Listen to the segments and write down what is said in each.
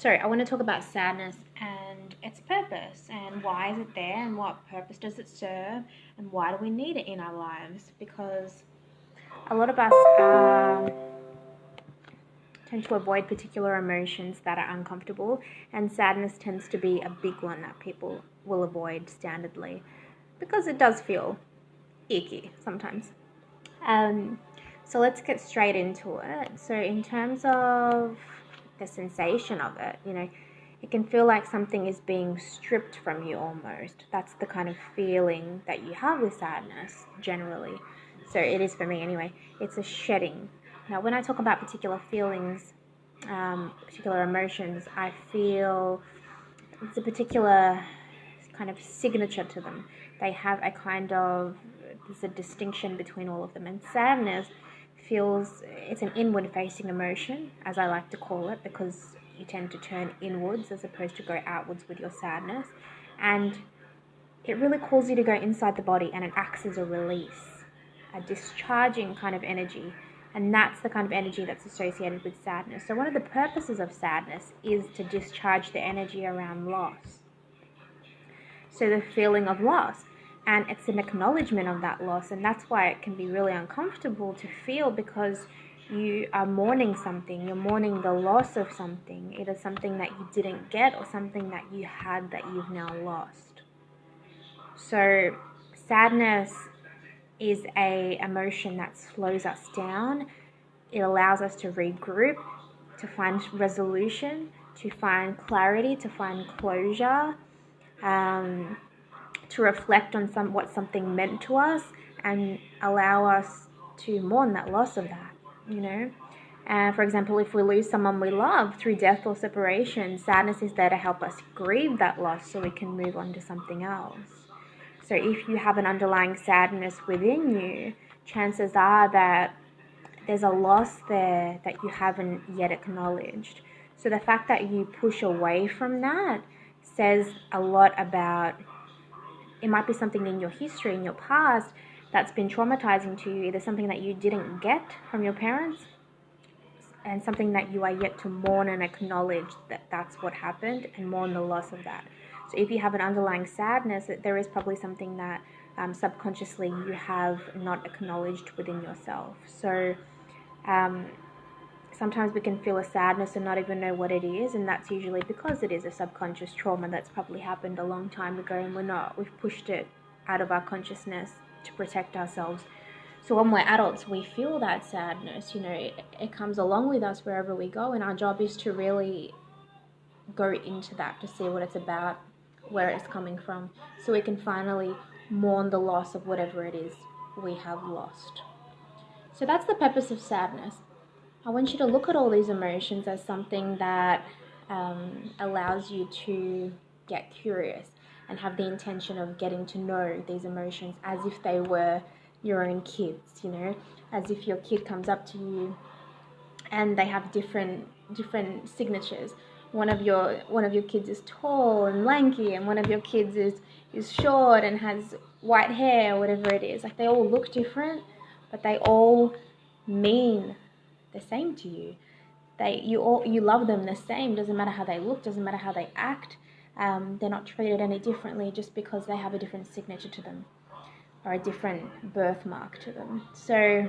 So I want to talk about sadness and its purpose, and why is it there, and what purpose does it serve, and why do we need it in our lives? Because a lot of us tend to avoid particular emotions that are uncomfortable, and sadness tends to be a big one that people will avoid standardly because it does feel icky sometimes. So let's get straight into it. So in terms of the sensation of it, it can feel like something is being stripped from you almost. That's the kind of feeling that you have with sadness generally. So it is for me anyway. It's a shedding. Now, when I talk about particular feelings, particular emotions, I feel it's a particular kind of signature to them. They have a kind of, there's a distinction between all of them. And sadness it's an inward facing emotion, as I like to call it, because you tend to turn inwards as opposed to go outwards with your sadness. And it really calls you to go inside the body, and it acts as a release, a discharging kind of energy. And that's the kind of energy that's associated with sadness. So one of the purposes of sadness is to discharge the energy around loss. So the feeling of loss. And it's an acknowledgement of that loss. And that's why it can be really uncomfortable to feel, because you are mourning something. You're mourning the loss of something, either something that you didn't get or something that you had that you've now lost. So sadness is a emotion that slows us down. It allows us to regroup, to find resolution, to find clarity, to find closure, to reflect on what something meant to us, and allow us to mourn that loss of that, For example, if we lose someone we love through death or separation, sadness is there to help us grieve that loss so we can move on to something else. So if you have an underlying sadness within you, chances are that there's a loss there that you haven't yet acknowledged. So the fact that you push away from that says a lot about, it might be something in your history, in your past, that's been traumatizing to you, either something that you didn't get from your parents, and something that you are yet to mourn and acknowledge that that's what happened, and mourn the loss of that. So if you have an underlying sadness, there is probably something that subconsciously you have not acknowledged within yourself. So sometimes we can feel a sadness and not even know what it is, and that's usually because it is a subconscious trauma that's probably happened a long time ago, and we've pushed it out of our consciousness to protect ourselves. So when we're adults, we feel that sadness, it comes along with us wherever we go, and our job is to really go into that, to see what it's about, where it's coming from, so we can finally mourn the loss of whatever it is we have lost. So that's the purpose of sadness. I want you to look at all these emotions as something that allows you to get curious and have the intention of getting to know these emotions as if they were your own kids, as if your kid comes up to you and they have different signatures. One of your kids is tall and lanky, and one of your kids is short and has white hair, whatever it is. Like, they all look different, but they all mean the same to you. You love them the same. Doesn't matter how they look, doesn't matter how they act. They're not treated any differently just because they have a different signature to them or a different birthmark to them. So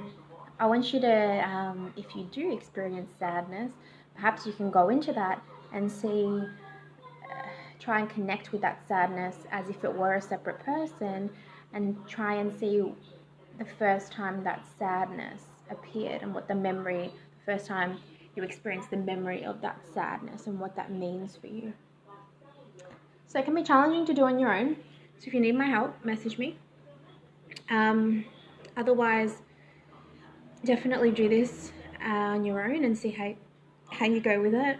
I want you to, if you do experience sadness, perhaps you can go into that and see, try and connect with that sadness as if it were a separate person, and try and see the first time that sadness appeared, and what the first time you experienced the memory of that sadness, and what that means for you. So it can be challenging to do on your own. So if you need my help, message me. Otherwise, definitely do this on your own and see how you go with it.